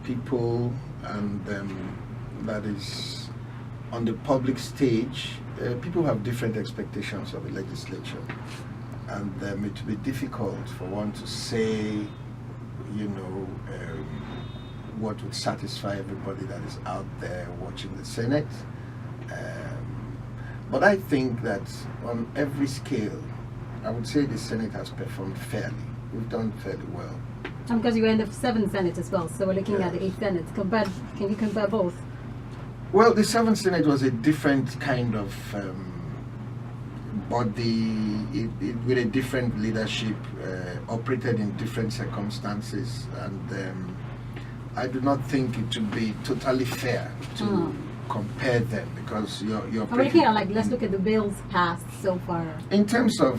people, and that is on the public stage, people have different expectations of the legislature, and it will be difficult for one to say, what would satisfy everybody that is out there watching the Senate. But I think that on every scale, I would say the Senate has performed fairly. We've done fairly well. Because you were in the 7th Senate as well, so we're looking at the 8th Senate. Can you compare both? Well, the 7th Senate was a different kind of body, with a different leadership, operated in different circumstances, and I do not think it would be totally fair to compare them, because you're we're looking at, let's look at the bills passed so far. In terms of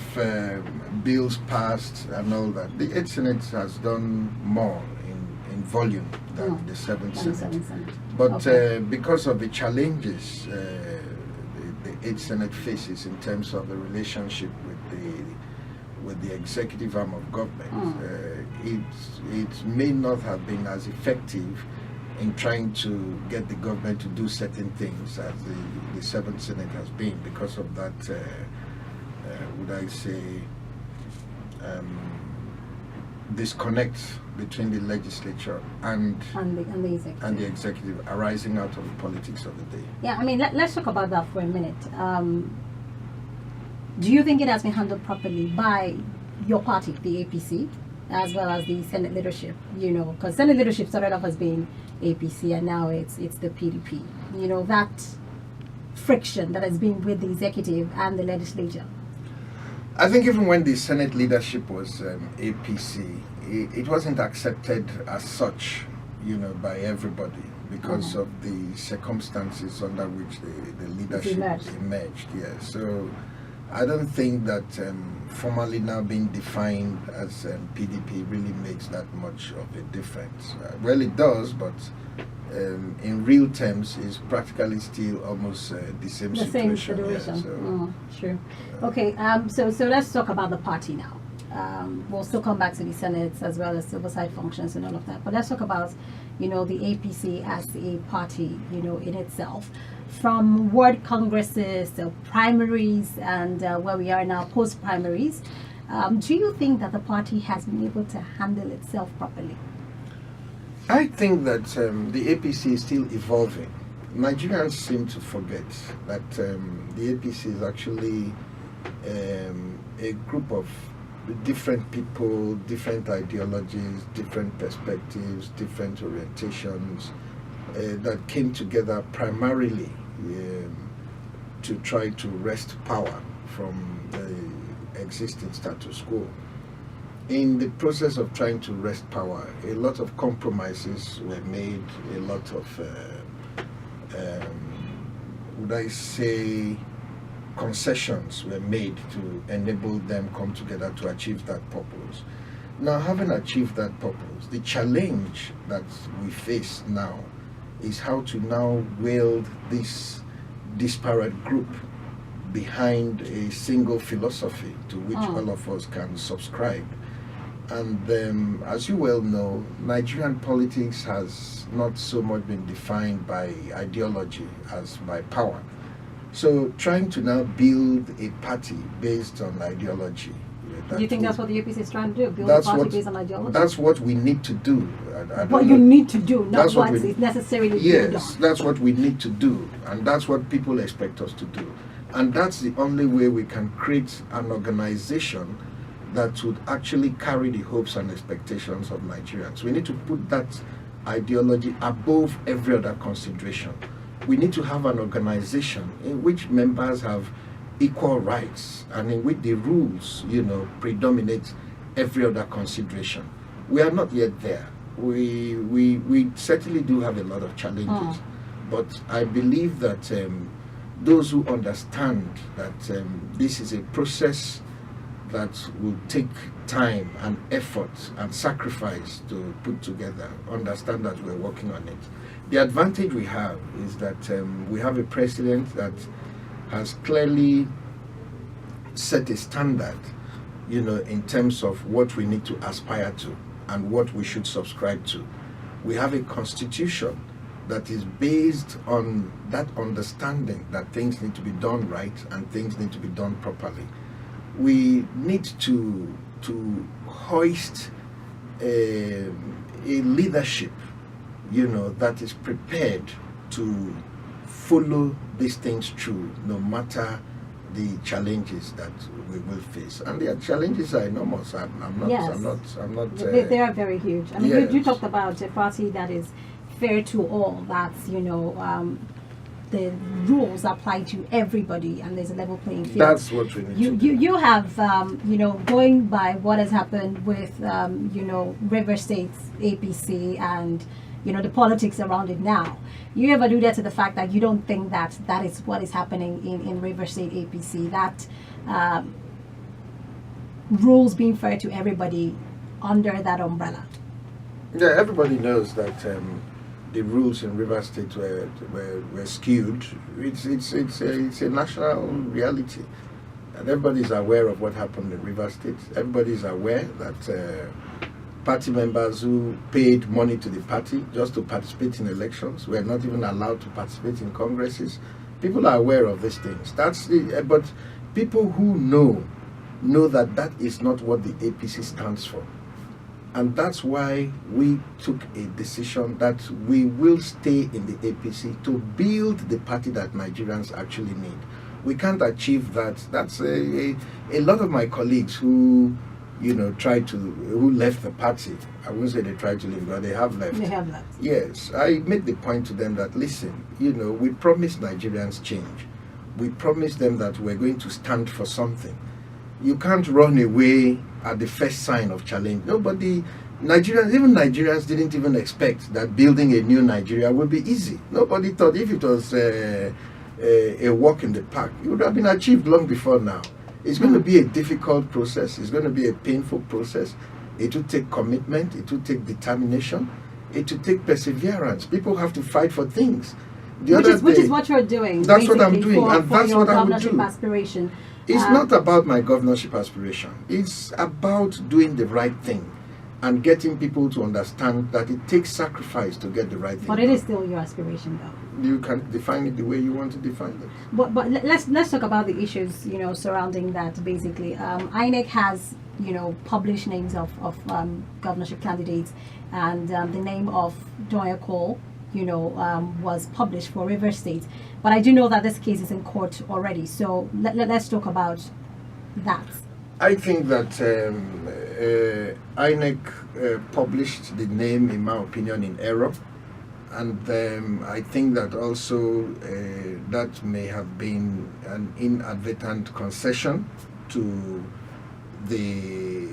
bills passed and all that, the 8th Senate has done more in volume than the 7th Senate. But because of the challenges the 8th Senate faces in terms of the relationship with the executive arm of government, it may not have been as effective in trying to get the government to do certain things as the 7th Senate has been, because of that, would I say, disconnect between the legislature and the executive arising out of the politics of the day. Yeah, I mean, let's talk about that for a minute. Do you think it has been handled properly by your party, the APC, as well as the Senate leadership? Because Senate leadership started off as being APC, and now it's the PDP. That friction that has been with the executive and the legislature. I think even when the Senate leadership was APC, it wasn't accepted as such, by everybody, because of the circumstances under which the leadership emerged. Yeah. So I don't think that formally now being defined as PDP really makes that much of a difference. Well, it does, but in real terms, it's practically still almost the same situation. Yeah, so, true. Okay, so let's talk about the party now. We'll still come back to the Senate as well as oversight functions and all of that. But let's talk about, the APC as a party, in itself. From ward congresses, primaries, and where we are now, post-primaries, do you think that the party has been able to handle itself properly? I think that the APC is still evolving. Nigerians seem to forget that the APC is actually a group of different people, different ideologies, different perspectives, different orientations that came together primarily to try to wrest power from the existing status quo. In the process of trying to wrest power, a lot of compromises were made, a lot of, would I say, concessions were made to enable them come together to achieve that purpose. Now, having achieved that purpose, the challenge that we face now is how to now wield this disparate group behind a single philosophy to which all of us can subscribe. And as you well know, Nigerian politics has not so much been defined by ideology as by power. So trying to now build a party based on ideology. Do you think that's what the APC is trying to do? Build a party based on ideology? That's what we need to do. What you need to do, not what is necessarily built on. Yes, that's what we need to do. And that's what people expect us to do. And that's the only way we can create an organization that would actually carry the hopes and expectations of Nigerians. We need to put that ideology above every other consideration. We need to have an organization in which members have equal rights and in which the rules, predominate every other consideration. We are not yet there. We certainly do have a lot of challenges, but I believe that those who understand that this is a process that will take time and effort and sacrifice to put together, understand that we're working on it. The advantage we have is that we have a president that has clearly set a standard, in terms of what we need to aspire to and what we should subscribe to. We have a constitution that is based on that understanding that things need to be done right and things need to be done properly. We need to hoist a leadership, that is prepared to follow these things through, no matter the challenges that we will face. And the challenges are enormous. I'm not. They are very huge. I mean, yes. you talked about a party that is fair to all. That's the rules apply to everybody, and there's a level playing field. That's what we need to do. You have going by what has happened with River State's APC and the politics around it now. You have alluded to the fact that you don't think that is what is happening in River State APC, that rules being fair to everybody under that umbrella. Yeah, everybody knows that the rules in River State were skewed. It's a national reality, and everybody's aware of what happened in River State. Everybody's aware that party members who paid money to the party just to participate in elections were not even allowed to participate in congresses. People are aware of these things. But people who know that is not what the APC stands for. And that's why we took a decision that we will stay in the APC to build the party that Nigerians actually need. We can't achieve that. That's a lot of my colleagues who who left the party. I won't say they tried to leave, but they have left. They have left. Yes, I made the point to them that, listen, we promised Nigerians change. We promised them that we're going to stand for something. You can't run away at the first sign of challenge. Even Nigerians didn't even expect that building a new Nigeria would be easy. Nobody thought if it was a walk in the park, it would have been achieved long before now. It's going to be a difficult process. It's going to be a painful process. It will take commitment. It will take determination. It will take perseverance. People have to fight for things. Which is what you're doing. That's what I'm doing, and that's what I would do. Aspiration. It's not about my governorship aspiration. It's about doing the right thing and getting people to understand that it takes sacrifice to get the right thing. But it is still your aspiration, though. You can define it the way you want to define it. But let's talk about the issues surrounding that. Basically, INEC has published names of governorship candidates, and the name of Doyle Cole was published for River State. But I do know that this case is in court already. So let's talk about that. I think that INEC published the name, in my opinion, in error. And I think that also that may have been an inadvertent concession to the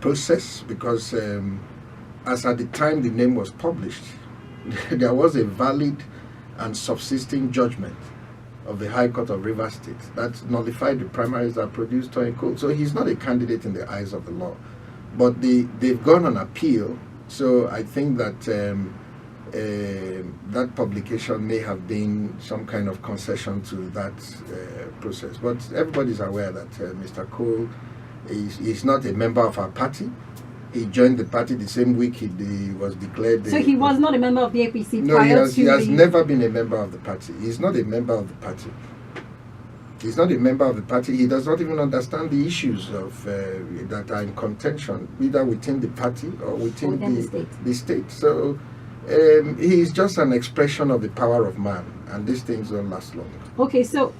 process, because as at the time the name was published, there was a valid and subsisting judgment of the High Court of Rivers State that nullified the primaries that produced Tony Cole. So he's not a candidate in the eyes of the law. But they've gone on appeal, so I think that that publication may have been some kind of concession to that process. But everybody's aware that Mr. Cole is not a member of our party. He joined the party the same week he was declared. So he was not a member of the APC no, he has never been a member of the party. He's not a member of the party. He's not a member of the party. He does not even understand the issues of that are in contention, either within the party or within the state. So he's just an expression of the power of man, and these things don't last long. Okay, so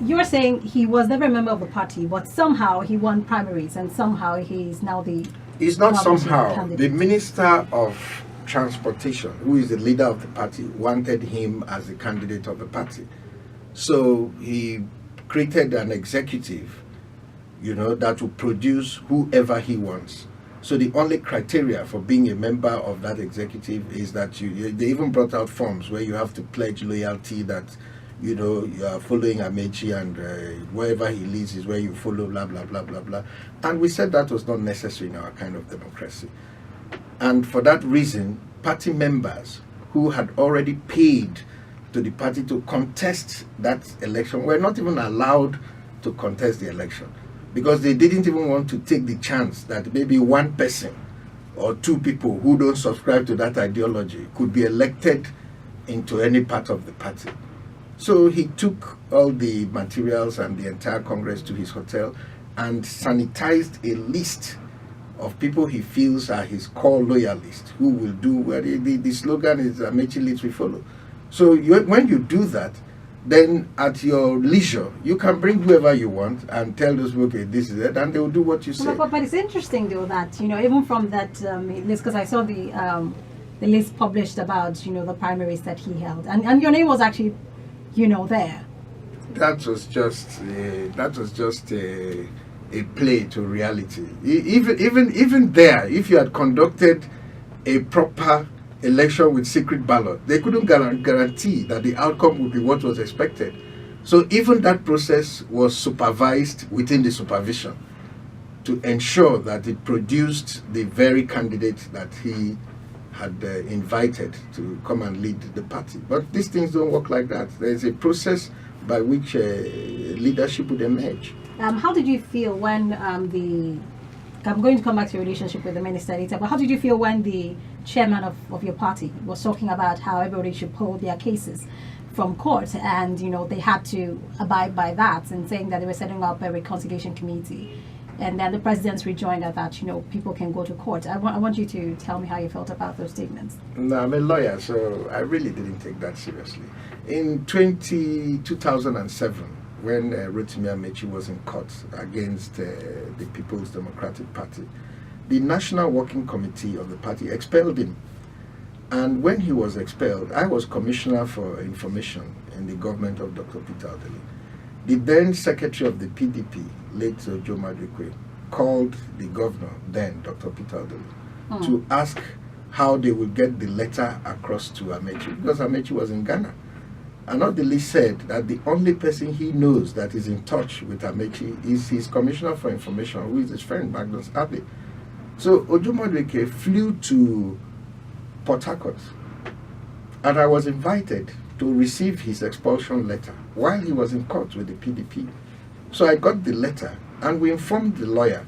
you're saying he was never a member of the party, but somehow he won primaries, and somehow he's now the... He's not somehow. Candidate. The Minister of Transportation, who is the leader of the party, wanted him as the candidate of the party. So he created an executive, that will produce whoever he wants. So the only criteria for being a member of that executive is that they even brought out forms where you have to pledge loyalty, that you are following Amechi, and wherever he leads is where you follow, blah, blah, blah, blah, blah. And we said that was not necessary in our kind of democracy. And for that reason, party members who had already paid to the party to contest that election were not even allowed to contest the election, because they didn't even want to take the chance that maybe one person or 2 people who don't subscribe to that ideology could be elected into any part of the party. So he took all the materials and the entire Congress to his hotel and sanitized a list of people he feels are his core loyalists who will do what the slogan is Amechi leads we follow. So when you do that, then at your leisure, you can bring whoever you want and tell those people, okay, this is it, and they will do what you say. But it's interesting though that, even from that list, because I saw the list published about, the primaries that he held, and your name was actually, there. That was just a play to reality. Even there, if you had conducted a proper election with secret ballot, they couldn't guarantee that the outcome would be what was expected. So even that process was supervised within the supervision to ensure that it produced the very candidate that he had invited to come and lead the party. But these things don't work like that. There's a process by which leadership would emerge. How did you feel when I'm going to come back to your relationship with the minister later, but how did you feel when the chairman of your party was talking about how everybody should pull their cases from court, and they had to abide by that, and saying that they were setting up a reconciliation committee, and then the president's rejoined that people can go to court? I want you to tell me how you felt about those statements. No, I'm a lawyer, so I really didn't take that seriously. In 2007, when Rotimi Amechi was in court against the People's Democratic Party, the National Working Committee of the party expelled him. And when he was expelled, I was Commissioner for Information in the government of Dr. Peter Odili. The then Secretary of the PDP, late Joe Madrikwe, called the governor, then Dr. Peter Odili, to ask how they would get the letter across to Amechi, because Amechi was in Ghana. And Odili said that the only person he knows that is in touch with Amechi is his Commissioner for Information, who is his friend, Magnus Abbey. So Ojo Madrikwe flew to Port Harcourt, and I was invited to receive his expulsion letter while he was in court with the PDP. So I got the letter, and we informed the lawyer,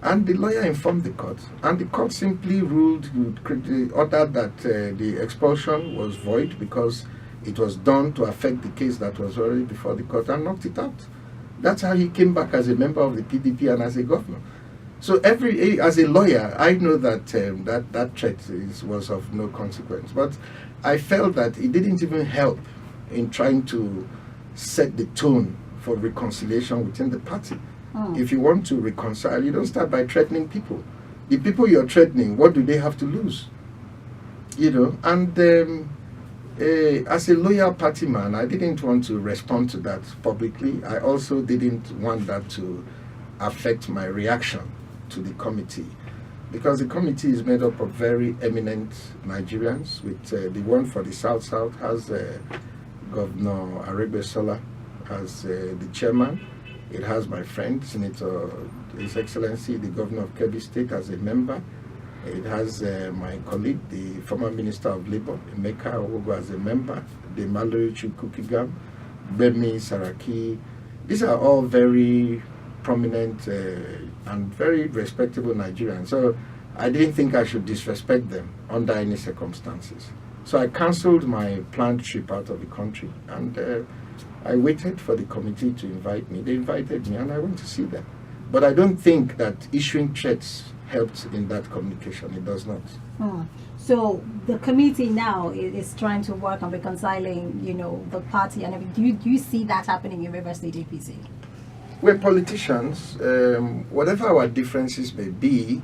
and the lawyer informed the court, and the court simply ordered that the expulsion was void because it was done to affect the case that was already before the court, and knocked it out. That's how he came back as a member of the PDP and as a governor. So as a lawyer, I know that that threat was of no consequence. But I felt that it didn't even help in trying to set the tone for reconciliation within the party. If you want to reconcile, you don't start by threatening people. The people you're threatening, what do they have to lose? And as a loyal party man, I didn't want to respond to that publicly. I also didn't want that to affect my reaction to the committee, because the committee is made up of very eminent Nigerians, with the one for the South has Governor Aregbesola as the chairman. It has my friend, Senator, His Excellency, the Governor of Kebbi State, as a member. It has my colleague, the former Minister of Labour, Emeka Owogo, as a member, the Mallory Chukukigam, Bemi Saraki. These are all very prominent and very respectable Nigerians. So I didn't think I should disrespect them under any circumstances. So I cancelled my planned trip out of the country, and I waited for the committee to invite me. They invited me, and I went to see them. But I don't think that issuing threats helped in that communication. It does not. So the committee now is trying to work on reconciling, the party and everything. Do you see that happening in River State APC? We're politicians. Whatever our differences may be,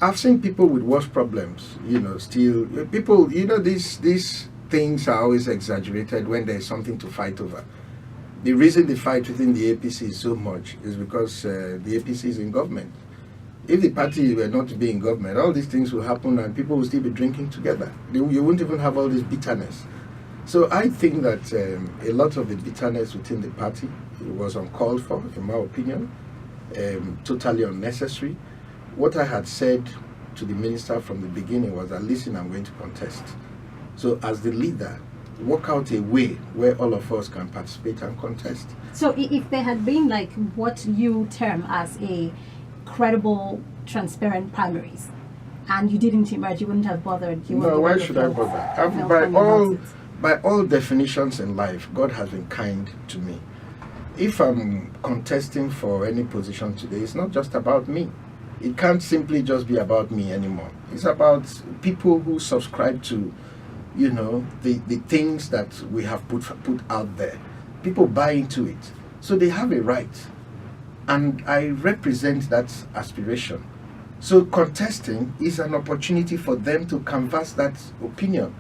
I've seen people with worse problems. Still people. These things are always exaggerated when there's something to fight over. The reason the fight within the APC is so much is because the APC is in government. If the party were not to be in government, all these things will happen and people will still be drinking together. You wouldn't even have all this bitterness. So I think that a lot of the bitterness within the party was uncalled for, in my opinion, totally unnecessary. What I had said to the minister from the beginning was that, listen, I'm going to contest. So as the leader, work out a way where all of us can participate and contest. So if there had been like what you term as a credible transparent primaries, and you didn't emerge, you wouldn't have bothered. You No, why should I bother? By all definitions in life, God has been kind to me. If I'm contesting for any position today, it's not just about me. It can't simply just be about me anymore. It's about people who subscribe to, the things that we have put out there. People buy into it. So they have a right. And I represent that aspiration. So contesting is an opportunity for them to canvass that opinion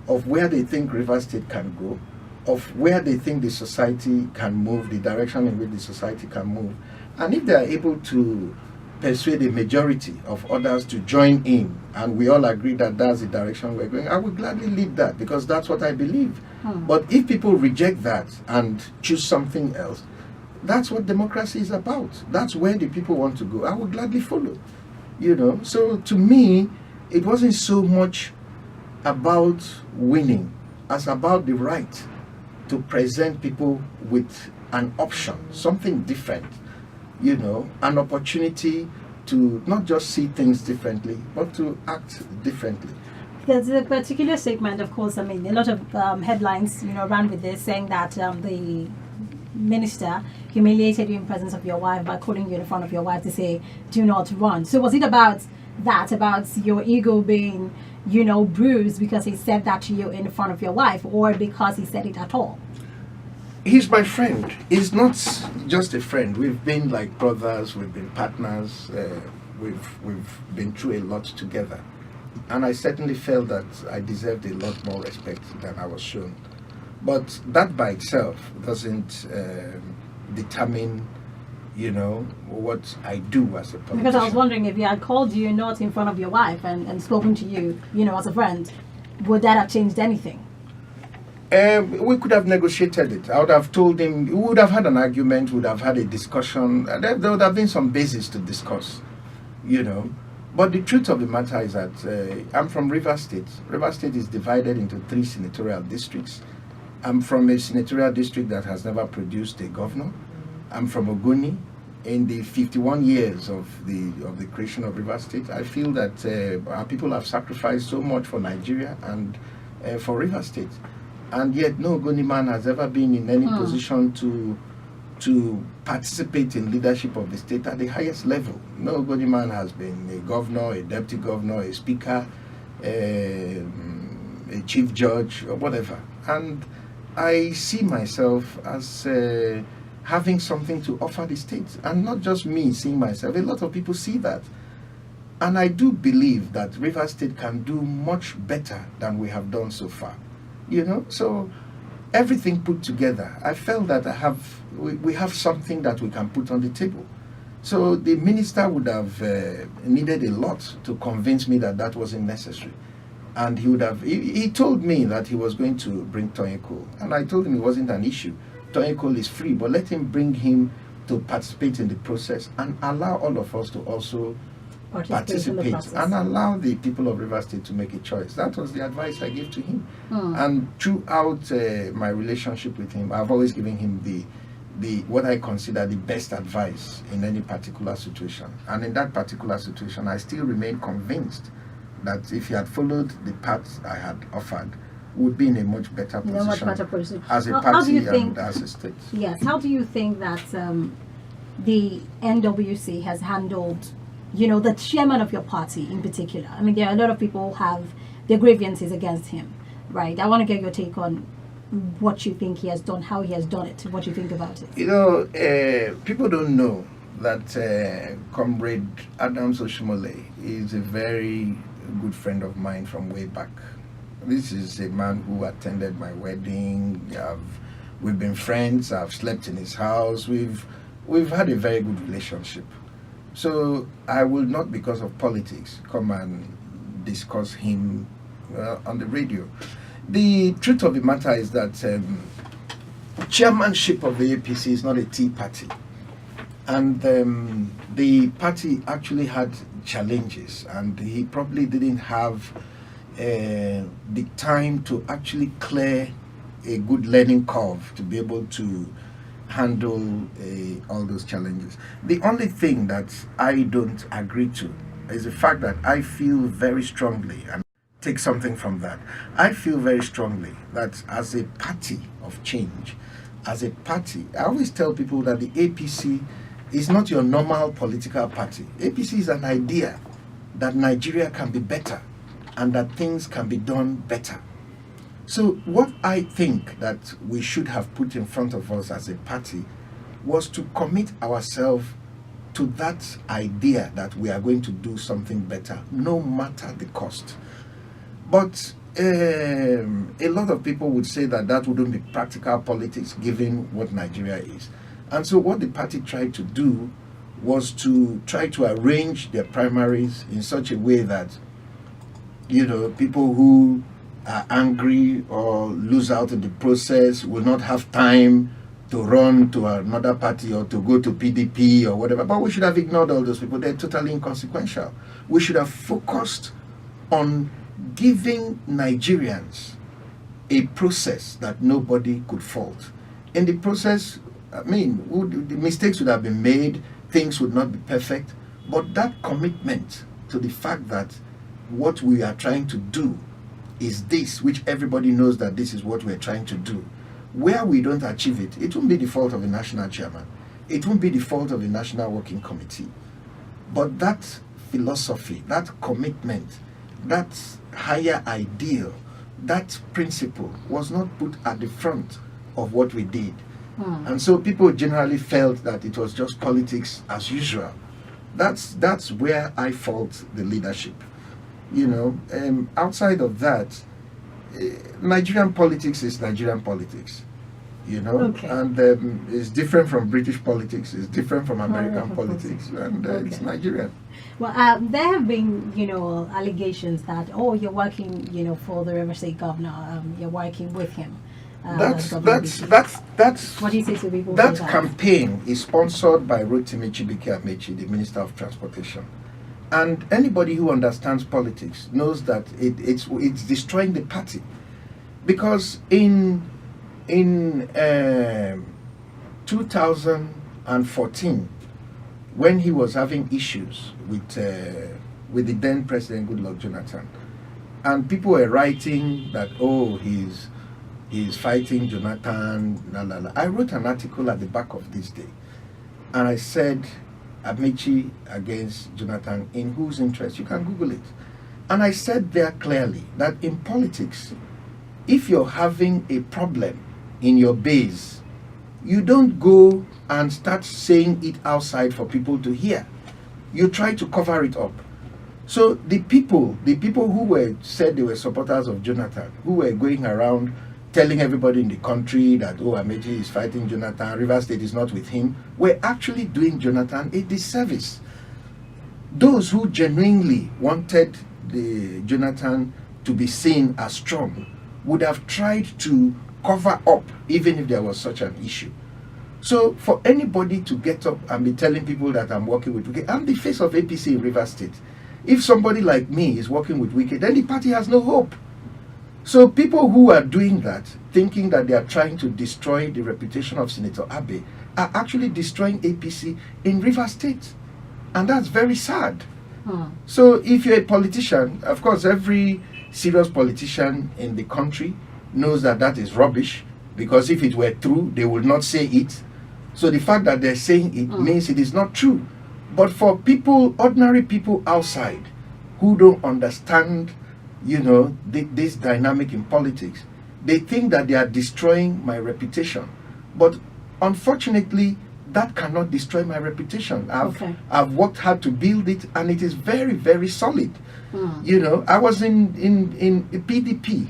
of where they think Rivers State can go, of where they think the society can move, the direction in which the society can move. And if they are able to persuade a majority of others to join in, and we all agree that that's the direction we're going, I would gladly lead that, because that's what I believe. But if people reject that and choose something else, that's what democracy is about. That's where the people want to go. I would gladly follow. So to me, it wasn't so much about winning as about the right to present people with an option, something different, an opportunity to not just see things differently, but to act differently. There's a particular segment, of course, a lot of headlines, ran with this, saying that the minister humiliated you in presence of your wife by calling you in front of your wife to say, do not run. So was it about that, about your ego being, bruised because he said that to you in front of your wife, or because he said it at all? He's my friend. He's not just a friend. We've been like brothers, we've been partners, we've been through a lot together. And I certainly felt that I deserved a lot more respect than I was shown. But that by itself doesn't determine, what I do as a politician. Because I was wondering, if he had called you not in front of your wife and spoken to you, as a friend, would that have changed anything? We could have negotiated it. I would have told him, we would have had an argument, we would have had a discussion. There would have been some basis to discuss, But the truth of the matter is that I'm from Rivers State. Rivers State is divided into 3 senatorial districts. I'm from a senatorial district that has never produced a governor. I'm from Ogoni. In the 51 years of the creation of Rivers State, I feel that our people have sacrificed so much for Nigeria and for Rivers State. And yet no Ogoni man has ever been in any position to participate in leadership of the state at the highest level. No Ogoni man has been a governor, a deputy governor, a speaker, a chief judge, or whatever. And I see myself as having something to offer the state, and not just me seeing myself. A lot of people see that. And I do believe that Rivers State can do much better than we have done so far. So everything put together, I felt that we have something that we can put on the table. So the minister would have needed a lot to convince me that that wasn't necessary. And he told me that he was going to bring Tonyeko. And I told him it wasn't an issue. Tonyeko is free, but let him bring him to participate in the process and allow all of us to also participate and allow the people of Rivers State to make a choice. That was the advice I gave to him. And throughout my relationship with him, I've always given him the what I consider the best advice in any particular situation. And in that particular situation, I still remain convinced that if he had followed the path I had offered, would be in a much better position, as a party and as a state. Yes. How do you think that the NWC has handled, the chairman of your party in particular? I mean, there are a lot of people who have their grievances against him, right? I want to get your take on what you think he has done, how he has done it, what you think about it. People don't know that Comrade Adams Oshimole is a very good friend of mine from way back. This is a man who attended my wedding. We've been friends. I've slept in his house. We've had a very good relationship. So I will not, because of politics, come and discuss him on the radio. The truth of the matter is that chairmanship of the APC is not a tea party. And the party actually had challenges, and he probably didn't have the time to actually clear a good learning curve to be able to handle all those challenges. The only thing that I don't agree to is the fact that I feel very strongly, and take something from that, I feel very strongly that as a party of change, as a party, I always tell people that the APC is not your normal political party. APC is an idea that Nigeria can be better and that things can be done better. So what I think that we should have put in front of us as a party was to commit ourselves to that idea that we are going to do something better, no matter the cost. But a lot of people would say that that wouldn't be practical politics given what Nigeria is. And so what the party tried to do was to try to arrange their primaries in such a way that, people who are angry or lose out in the process will not have time to run to another party or to go to PDP or whatever. But we should have ignored all those people. They're totally inconsequential. We should have focused on giving Nigerians a process that nobody could fault. In the process, the mistakes would have been made, things would not be perfect, but that commitment to the fact that what we are trying to do is this, which everybody knows that this is what we're trying to do. Where we don't achieve it, it won't be the fault of the national chairman. It won't be the fault of the National Working Committee. But that philosophy, that commitment, that higher ideal, that principle was not put at the front of what we did. And so people generally felt that it was just politics as usual. That's where I fault the leadership. Outside of that, Nigerian politics is Nigerian politics, Okay. and it's different from British politics, it's different from American politics, and it's Nigerian. Well, there have been, allegations that, you're working, for the River State governor, you're working with him. That's What do you say to people? That campaign is sponsored by Rotimi Chibike-Amechi, the Minister of Transportation. And anybody who understands politics knows that it's destroying the party, because in 2014, when he was having issues with the then President Goodluck Jonathan, and people were writing that he's fighting Jonathan, I wrote an article at the back of this day, and I said, Amechi against Jonathan, in whose interest? You can Google it. And I said there clearly that in politics, if you're having a problem in your base, you don't go and start saying it outside for people to hear. You try to cover it up. So the people who said they were supporters of Jonathan, who were going around telling everybody in the country that, Amechi is fighting Jonathan, Rivers State is not with him, were actually doing Jonathan a disservice. Those who genuinely wanted the Jonathan to be seen as strong would have tried to cover up even if there was such an issue. So for anybody to get up and be telling people that I'm working with Wike, I'm the face of APC in Rivers State. If somebody like me is working with Wike, then the party has no hope. So people who are doing that, thinking that they are trying to destroy the reputation of Senator Abbey, are actually destroying APC in Rivers State. And that's very sad. So if you're a politician, of course, every serious politician in the country knows that that is rubbish, because if it were true, they would not say it. So the fact that they're saying it means it is not true. But for people, ordinary people outside, who don't understand this dynamic in politics, they think that they are destroying my reputation. But unfortunately, that cannot destroy my reputation. I've worked hard to build it, and it is very, very solid. I was in PDP.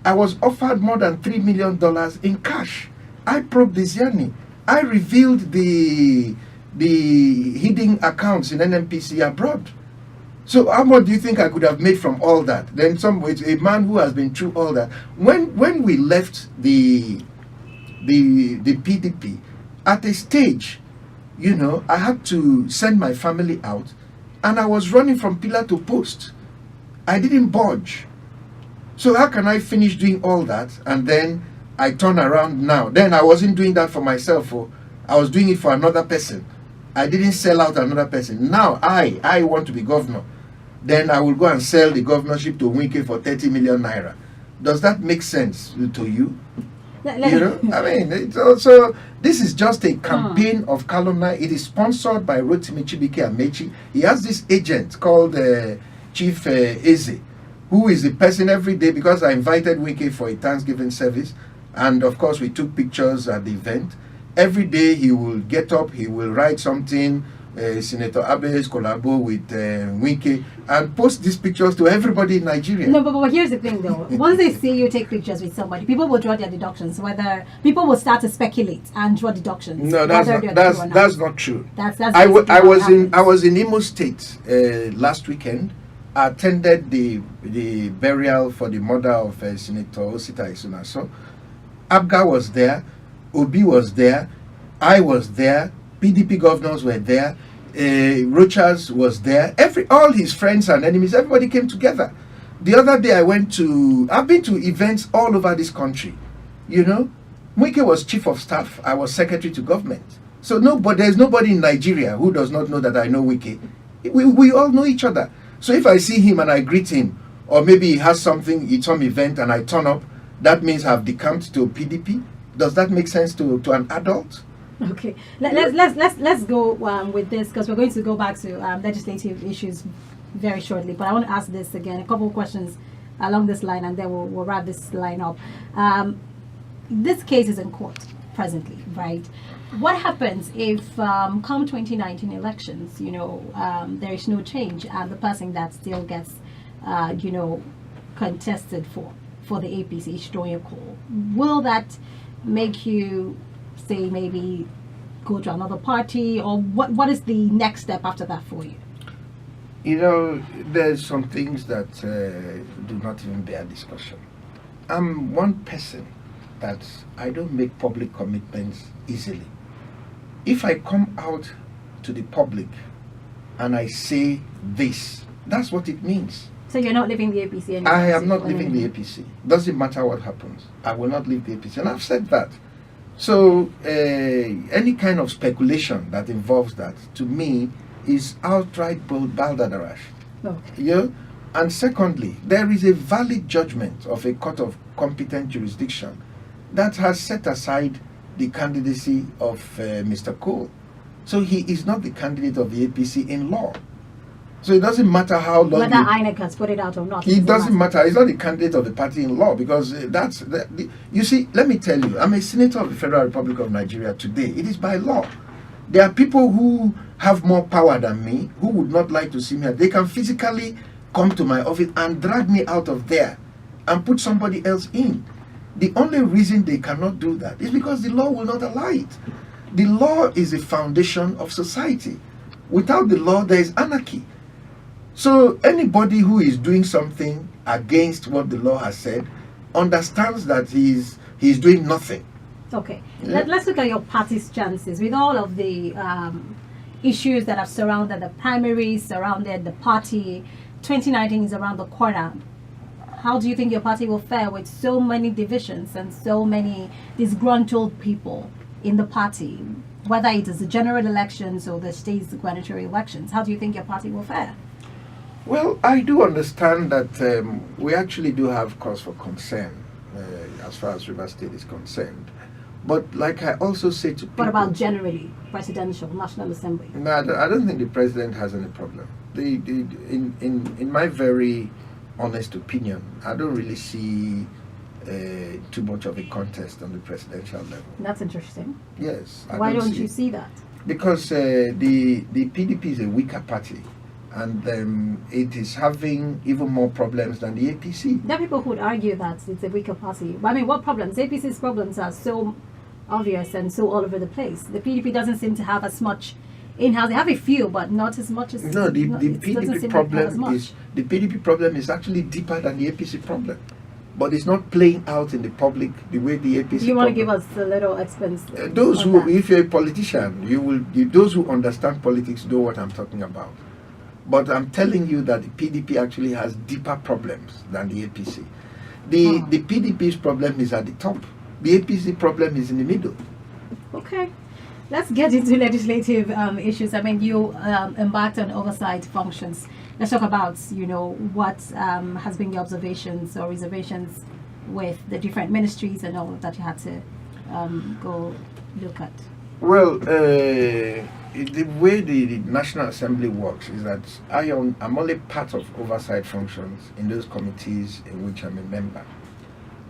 I was offered more than $3 million in cash. I probed the Ziani. I revealed the hidden accounts in NNPC abroad. So how much do you think I could have made from all that? Then a man who has been through all that. When we left the PDP, at a stage, I had to send my family out, and I was running from pillar to post. I didn't budge. So how can I finish doing all that and then I turn around now. Then I wasn't doing that for myself. I was doing it for another person. I didn't sell out another person. Now I want to be governor. Then I will go and sell the governorship to Wike for 30 million naira. Does that make sense to you? You know, I mean, it's also, this is just a campaign of calumny. It is sponsored by Rotimi Chibike Amechi. He has this agent called Chief Eze, who is the person every day, because I invited Wike for a Thanksgiving service, and of course we took pictures at the event. Every day he will get up, he will write something, Senator Abbey's collabo with Wike, and post these pictures to everybody in Nigeria. No, but here's the thing though. Once they see you take pictures with somebody, people will draw their deductions. Whether people will start to speculate and draw deductions. No, that's not true. That's I was in Imo State last weekend. I attended the burial for the mother of Senator Osita Isunaso. Abga was there, Obi was there, I was there, PDP governors were there, Rochas was there, all his friends and enemies, everybody came together. The other day I've been to events all over this country. You know, Wike was chief of staff, I was secretary to government. So there's nobody in Nigeria who does not know that I know Wike. We all know each other. So if I see him and I greet him, or maybe he has something, it's some event and I turn up, that means I've decamped to PDP. Does that make sense to an adult? Okay, let's go with this, because we're going to go back to legislative issues very shortly. But I want to ask this again, a couple of questions along this line, and then we'll wrap this line up. This case is in court presently, right? What happens if come 2019 elections, you know, there is no change, and the person that still gets, you know, contested for the APC is throwing a call? Will that make you say maybe go to another party, or what is the next step after that for you? You know, there's some things that do not even bear discussion. I'm one person that I don't make public commitments easily. If I come out to the public and I say this, that's what it means. So you're not leaving the APC anymore? I am not leaving the APC. Doesn't matter what happens. I will not leave the APC. And I've said that. So any kind of speculation that involves that, to me, is outright baldadarash. Okay. Yeah? And secondly, there is a valid judgment of a court of competent jurisdiction that has set aside the candidacy of Mr. Cole. So he is not the candidate of the APC in law. So it doesn't matter how long... Whether INEC has put it out or not. It doesn't matter. He's not the candidate of the party in law, because you see, let me tell you, I'm a senator of the Federal Republic of Nigeria today. It is by law. There are people who have more power than me, who would not like to see me. They can physically come to my office and drag me out of there and put somebody else in. The only reason they cannot do that is because the law will not allow it. The law is the foundation of society. Without the law, there is anarchy. So anybody who is doing something against what the law has said understands that he's doing nothing. Okay, yeah. Let's look at your party's chances with all of the issues that have surrounded the primaries, surrounded the party. 2019 is around the corner. How do you think your party will fare with so many divisions and so many disgruntled people in the party, whether it is the general elections or the state's gubernatorial elections? How do you think your party will fare? Well, I do understand that we actually do have cause for concern as far as River State is concerned. But like I also say to people... What about generally, presidential, National Assembly? No, I don't think the president has any problem. In my very honest opinion, I don't really see too much of a contest on the presidential level. That's interesting. Yes. Why don't you see that? Because the PDP is a weaker party. And it is having even more problems than the APC. There are people who would argue that it's a weaker party. I mean, what problems? APC's problems are so obvious and so all over the place. The PDP doesn't seem to have as much in-house. They have a few, but not as much as... No, the PDP problem is actually deeper than the APC problem. But it's not playing out in the public the way the APC. You want to give us a little expense? Those who, if you're a politician, those who understand politics know what I'm talking about. But I'm telling you that the PDP actually has deeper problems than the APC. The PDP's problem is at the top. The APC problem is in the middle. Okay. Let's get into legislative issues. I mean, you embarked on oversight functions. Let's talk about, what has been your observations or reservations with the different ministries and all that you had to go look at. Well, the way the National Assembly works is that I'm only part of oversight functions in those committees in which I'm a member.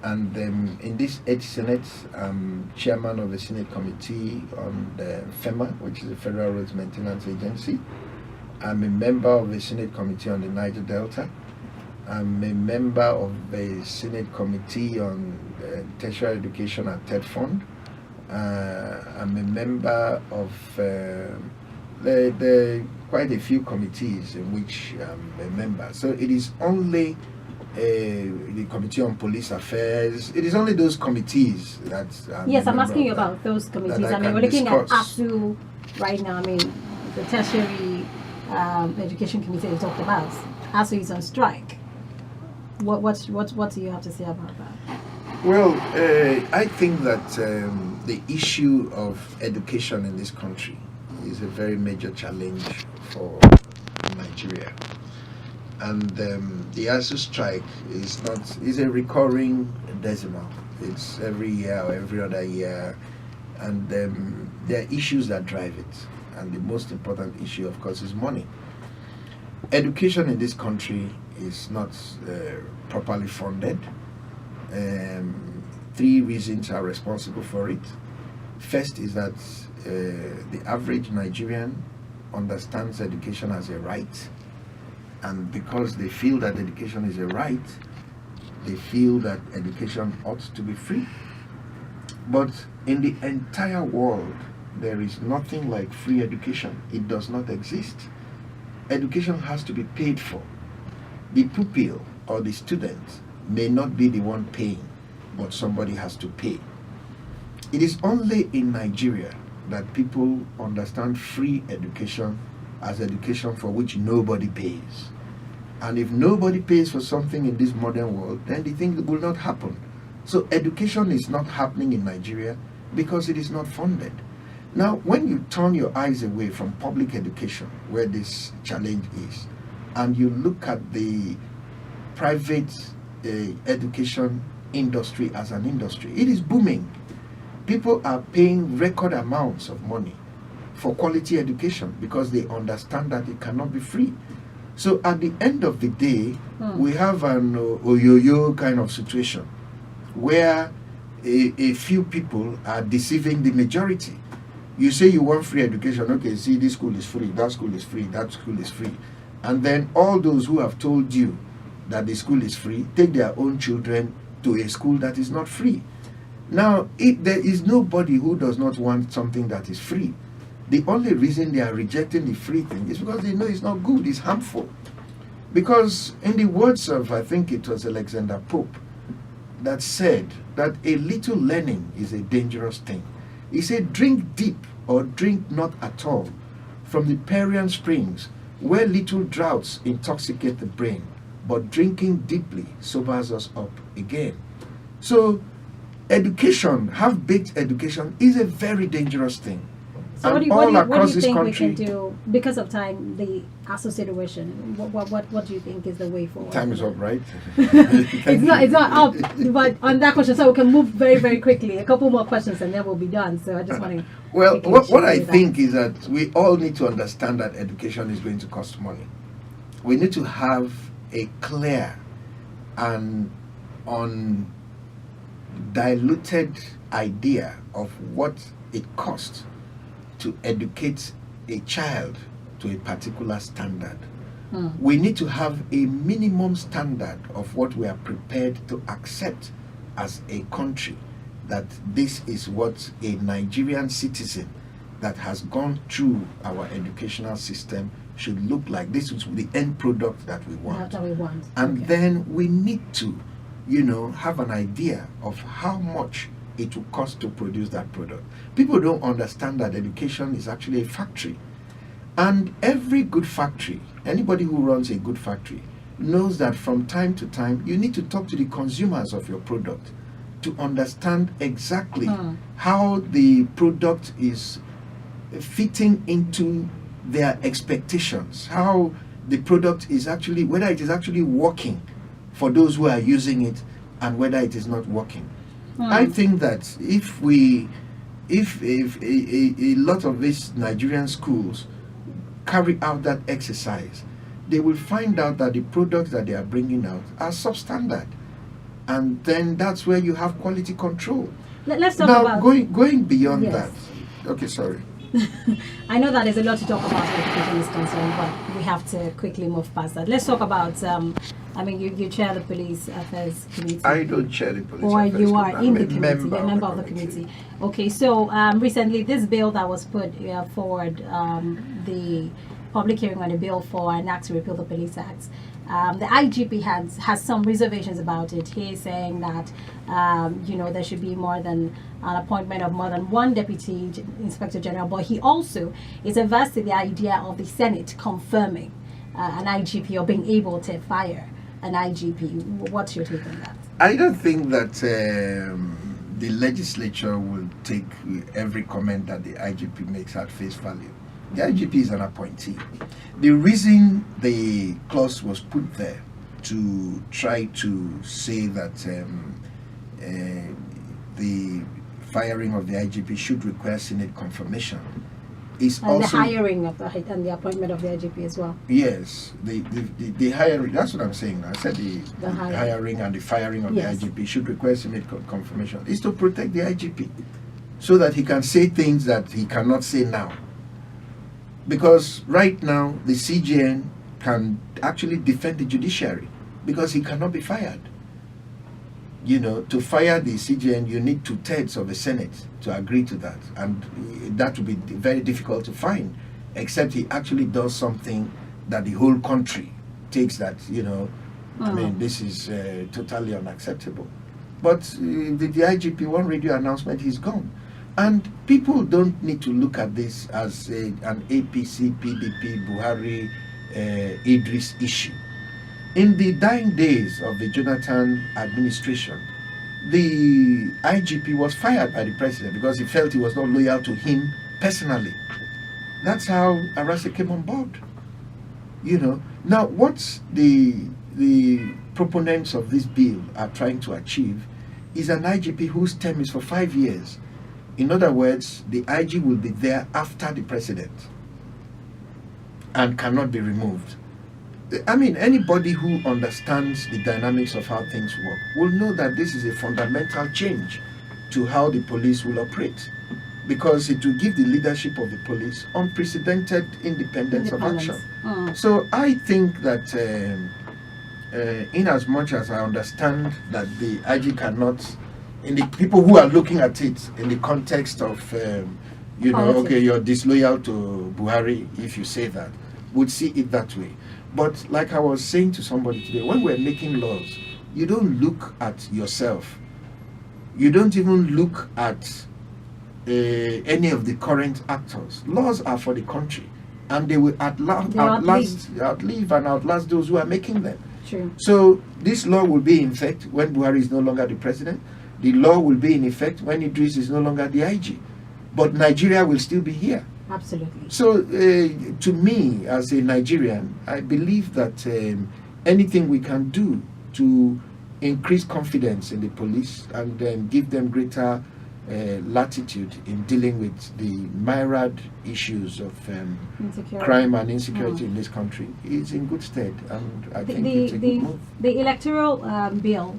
And in this 8th Senate, I'm chairman of the Senate Committee on the FEMA, which is the Federal Roads Maintenance Agency. I'm a member of the Senate Committee on the Niger Delta. I'm a member of the Senate Committee on Tertiary Education and TED Fund. I'm a member of quite a few committees in which I'm a member. So it is only the Committee on Police Affairs. It is only those committees that. Yes, I'm asking you about those committees. I mean, we're looking at ASUU right now. I mean, the Tertiary Education Committee we talked about. ASUU is on strike. What do you have to say about that? Well, I think that the issue of education in this country is a very major challenge for Nigeria. And the ASUU strike is a recurring decimal. It's every year or every other year. And there are issues that drive it. And the most important issue, of course, is money. Education in this country is not properly funded. 3 reasons are responsible for it. First is that the average Nigerian understands education as a right. And because they feel that education is a right, they feel that education ought to be free. But in the entire world, there is nothing like free education. It does not exist. Education has to be paid for. The pupil or the student may not be the one paying, but somebody has to pay. It is only in Nigeria that people understand free education as education for which nobody pays. And if nobody pays for something in this modern world, then the thing will not happen. So education is not happening in Nigeria because it is not funded. Now, when you turn your eyes away from public education, where this challenge is, and you look at the private education industry as an industry, it is booming. People are paying record amounts of money for quality education because they understand that it cannot be free. So at the end of the day, we have an oyoyo kind of situation where a few people are deceiving the majority. You say you want free education, okay, see, this school is free, that school is free, that school is free. And then all those who have told you that the school is free take their own children to a school that is not free. Now, there is nobody who does not want something that is free. The only reason they are rejecting the free thing is because they know it's not good, it's harmful. Because in the words of, I think it was Alexander Pope, that said that a little learning is a dangerous thing. He said, drink deep or drink not at all from the Parian springs, where little draughts intoxicate the brain, but drinking deeply sobers us up again. So education, half-baked education, is a very dangerous thing. So what do you think we can do, because of time, the ASUU situation? What do you think is the way forward? Time is up, right? it's not up, but on that question, so we can move very, very quickly. A couple more questions and then we'll be done. So I just want to... Well, what I think is that we all need to understand that education is going to cost money. We need to have a clear and undiluted idea of what it costs to educate a child to a particular standard. We need to have a minimum standard of what we are prepared to accept as a country, that this is what a Nigerian citizen that has gone through our educational system should look like. This is the end product that we want. And then we need to, have an idea of how much it will cost to produce that product. People don't understand that education is actually a factory. And every good factory, anybody who runs a good factory, knows that from time to time, you need to talk to the consumers of your product to understand exactly how the product is fitting into their expectations, how the product is actually, whether it is actually working for those who are using it and whether it is not working. I think that if a lot of these Nigerian schools carry out that exercise, they will find out that the products that they are bringing out are substandard, and then that's where you have quality control. Let's talk now, about going beyond Yes. that. Okay, sorry. I know that there's a lot to talk about when education is concerned, but we have to quickly move past that. Let's talk about, I mean, you chair the police affairs committee. I don't chair the police Or affairs you committee. are I'm in the a committee, you're a member of the committee. Okay, so recently this bill that was put forward, the public hearing on a bill for an act to repeal the Police Act, the IGP has some reservations about it. He is saying that there should be more than an appointment of more than one deputy inspector general, but he also is averse to the idea of the Senate confirming an IGP or being able to fire an IGP. What's your take on that? I don't think that the legislature will take every comment that the IGP makes at face value. The IGP is an appointee. The reason the clause was put there to try to say that the firing of the IGP should require Senate confirmation is And also the hiring of and the appointment of the IGP as well. Yes, the hiring, that's what I'm saying. I said the hiring and the firing of Yes. the IGP should require Senate confirmation. Is to protect the IGP so that he can say things that he cannot say now. Because right now, the CJN can actually defend the judiciary because he cannot be fired. To fire the CJN, you need 2/3 of the Senate to agree to that. And that would be very difficult to find, except he actually does something that the whole country takes that, I mean, this is totally unacceptable. But the IGP, one radio announcement, he's gone. And people don't need to look at this as an APC, PDP, Buhari, Idris issue. In the dying days of the Jonathan administration, the IGP was fired by the president because he felt he was not loyal to him personally. That's how Arase came on board. Now what the proponents of this bill are trying to achieve is an IGP whose term is for 5 years. In other words, the IG will be there after the president and cannot be removed. I mean, anybody who understands the dynamics of how things work will know that this is a fundamental change to how the police will operate, because it will give the leadership of the police unprecedented independence of action. So I think that in as much as I understand that the IG cannot, in the people who are looking at it in the context of, okay, you're disloyal to Buhari if you say that, would see it that way. But like I was saying to somebody today, when we're making laws, you don't look at yourself. You don't even look at any of the current actors. Laws are for the country, and they will outlive and outlast those who are making them. True. So this law will be in effect when Buhari is no longer the president. The law will be in effect when Idris is no longer the IG. But Nigeria will still be here. Absolutely. So to me, as a Nigerian, I believe that anything we can do to increase confidence in the police and then give them greater latitude in dealing with the myriad issues of crime and insecurity in this country is in good stead, and I think it's a good move. The electoral bill,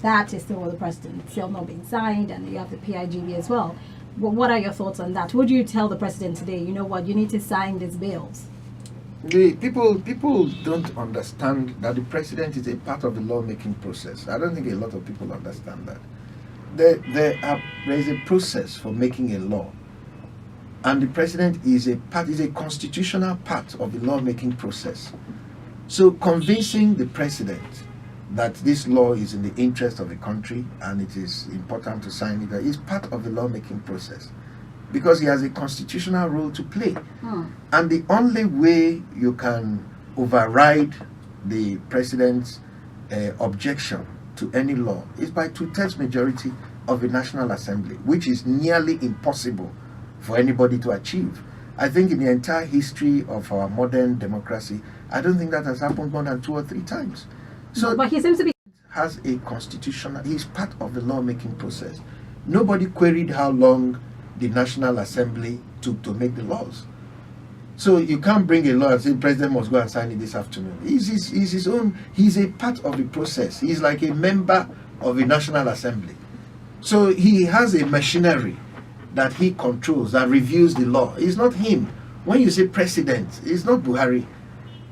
that is still with the president, still not being signed, and you have the PIGB as well. What are your thoughts on that? Would you tell the president today, you know what, you need to sign these bills? The people don't understand that the president is a part of the lawmaking process. I don't think a lot of people understand that. There is a process for making a law, and the president is a constitutional part of the lawmaking process. So convincing the president that this law is in the interest of the country and it is important to sign it is part of the lawmaking process, because he has a constitutional role to play. And the only way you can override the president's objection to to any law is by 2/3 majority of the National Assembly, which is nearly impossible for anybody to achieve. I think in the entire history of our modern democracy, I don't think that has happened more than 2 or 3 times. So, but he seems to be has a constitutional, he's part of the lawmaking process. Nobody queried how long the National Assembly took to make the laws. So you can't bring a law and say the president must go and sign it this afternoon. He's his own, he's a part of the process. He's like a member of the National Assembly. So he has a machinery that he controls, that reviews the law. It's not him. When you say president, it's not Buhari.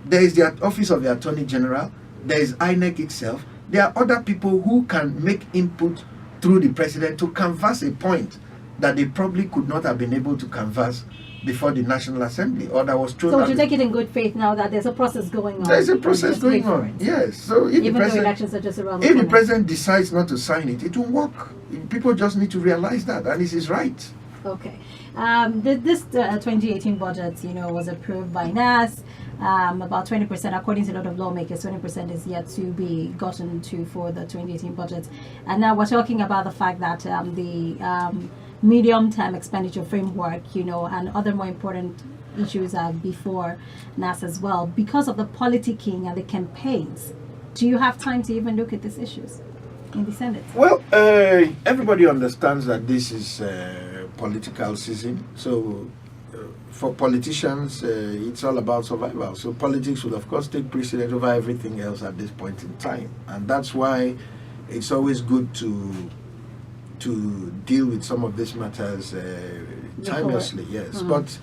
There is the office of the Attorney General, there is INEC itself. There are other people who can make input through the president to canvass a point that they probably could not have been able to canvass before the National Assembly, or that was thrown. So to take it in good faith now that there's a process going on. There's a process going on. Yes. So if even the president, though elections are just around if the president decides not to sign it, it won't work. People just need to realize that, and it's his right. Okay. This 2018 budget, was approved by NASS. About 20%, according to a lot of lawmakers, 20% is yet to be gotten to for the 2018 budget. And now we're talking about the fact that the medium-term expenditure framework, and other more important issues are before NASS as well. Because of the politicking and the campaigns, do you have time to even look at these issues in the Senate? Well, everybody understands that this is political season. So for politicians, it's all about survival. So politics will, of course, take precedence over everything else at this point in time. And that's why it's always good to deal with some of these matters timelessly, yes. But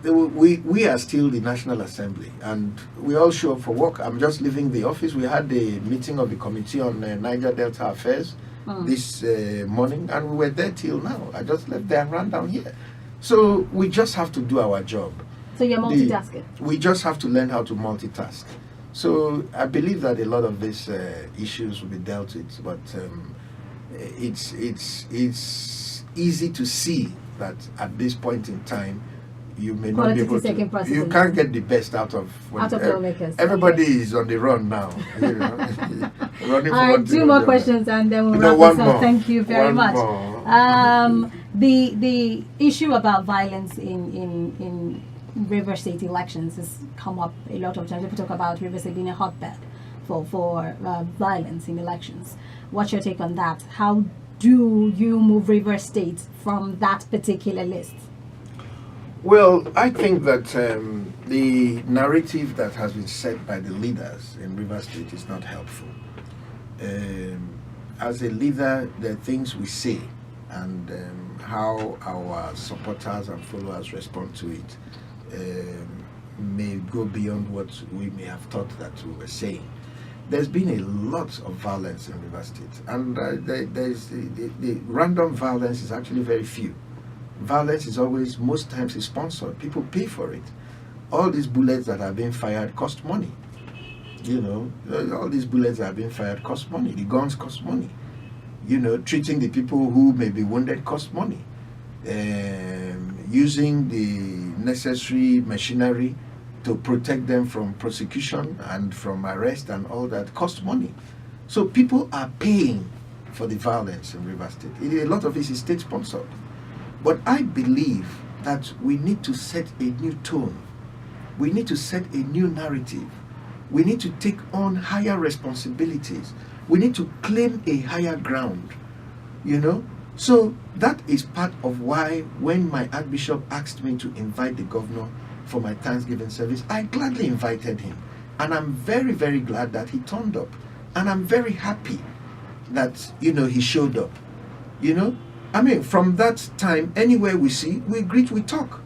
we are still the National Assembly, and we all show up for work. I'm just leaving the office. We had a meeting of the Committee on Niger Delta Affairs this morning, and we were there till now. I just left there and ran down here. So we just have to do our job. So you're multitasking? We just have to learn how to multitask. So I believe that a lot of these issues will be dealt with, but it's easy to see that at this point in time you may not be able to. You can't get the best out of lawmakers. Everybody is on the run now. Running all right, 2 more questions and then we'll wrap this up. Thank you very much. The issue about violence in River State elections has come up a lot of times. People talk about River State being a hotbed for violence in elections. What's your take on that? How do you move River State from that particular list? Well, I think that the narrative that has been set by the leaders in River State is not helpful. As a leader, there are things we say and how our supporters and followers respond to it may go beyond what we may have thought that we were saying. There's been a lot of violence in River State, and the random violence is actually very few. Violence is always, most times, is sponsored. People pay for it. All these bullets that are being fired cost money. All these bullets that are being fired cost money. The guns cost money. Treating the people who may be wounded cost money. Using the necessary machinery to protect them from prosecution and from arrest and all that costs money. So people are paying for the violence in River State. A lot of it is state-sponsored. But I believe that we need to set a new tone. We need to set a new narrative. We need to take on higher responsibilities. We need to claim a higher ground, So that is part of why when my Archbishop asked me to invite the governor for my Thanksgiving service, I gladly invited him. And I'm very, very glad that he turned up. And I'm very happy that, he showed up. From that time, anywhere we see, we greet, we talk.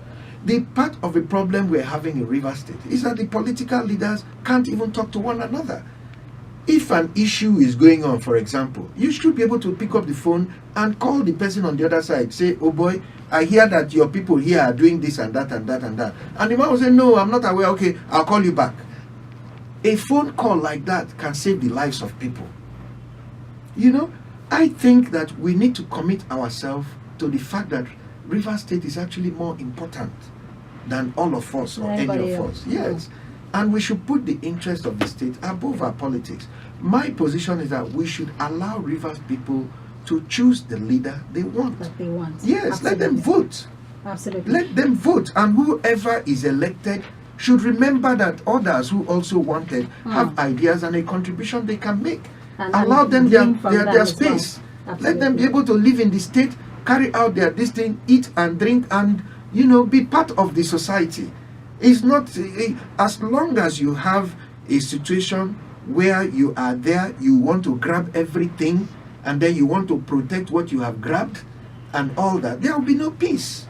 The part of the problem we're having in River State is that the political leaders can't even talk to one another. If an issue is going on, for example, you should be able to pick up the phone and call the person on the other side. Say, oh boy, I hear that your people here are doing this and that and that and that. And the man will say, no, I'm not aware. Okay, I'll call you back. A phone call like that can save the lives of people. I think that we need to commit ourselves to the fact that River State is actually more important than all of us or any of us. Yes. And we should put the interest of the state above our politics. my position is that we should allow Rivers people to choose the leader they want. That they want. Yes, let them vote. Absolutely. Let them vote, and whoever is elected should remember that others who also wanted have ideas and a contribution they can make. And allow them glean from their that as space. well. Let them be Absolutely. able to live in the state, carry out their this thing, eat and drink, and be part of the society. It's not as long as you have a situation where you are there, you want to grab everything, and then you want to protect what you have grabbed, and all that. There will be no peace.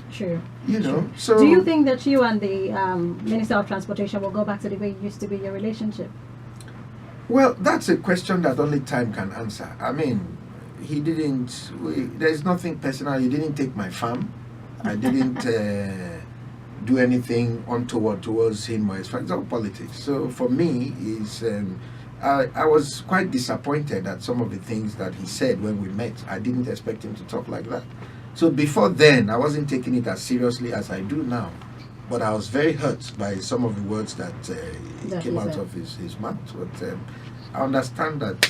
Sure. Sure. So do you think that you and the Minister of Transportation will go back to the way it used to be your relationship? Well, that's a question that only time can answer. I mean, he didn't. There's nothing personal. He didn't take my farm. I didn't do anything untoward towards him or his friends. It's all politics. So for me, I was quite disappointed at some of the things that he said when we met. I didn't expect him to talk like that. So before then, I wasn't taking it as seriously as I do now. But I was very hurt by some of the words that came out of his mouth. But I understand that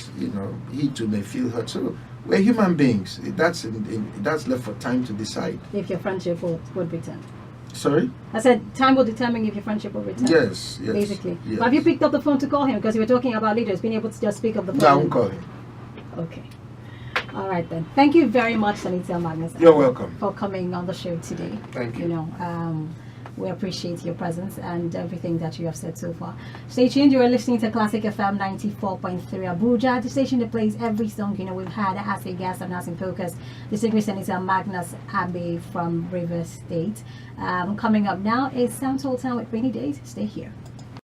he too may feel hurt. So we're human beings. That's left for time to decide. If your friendship would return. Sorry? I said time will determine if your friendship will return. Yes. Basically. Yes. But have you picked up the phone to call him? Because you were talking about leaders being able to just speak up the phone. No, I won't call him. Okay. All right then. Thank you very much, Senator Magnus. You're welcome. For coming on the show today. Thank you. We appreciate your presence and everything that you have said so far. Stay tuned. You are listening to Classic FM 94.3 Abuja, the station that plays every song. We've had as a guest on Us in Focus, Distinguished Senator Magnus Abbey from Rivers State. Coming up now is Sound Town with Rainy Days. Stay here.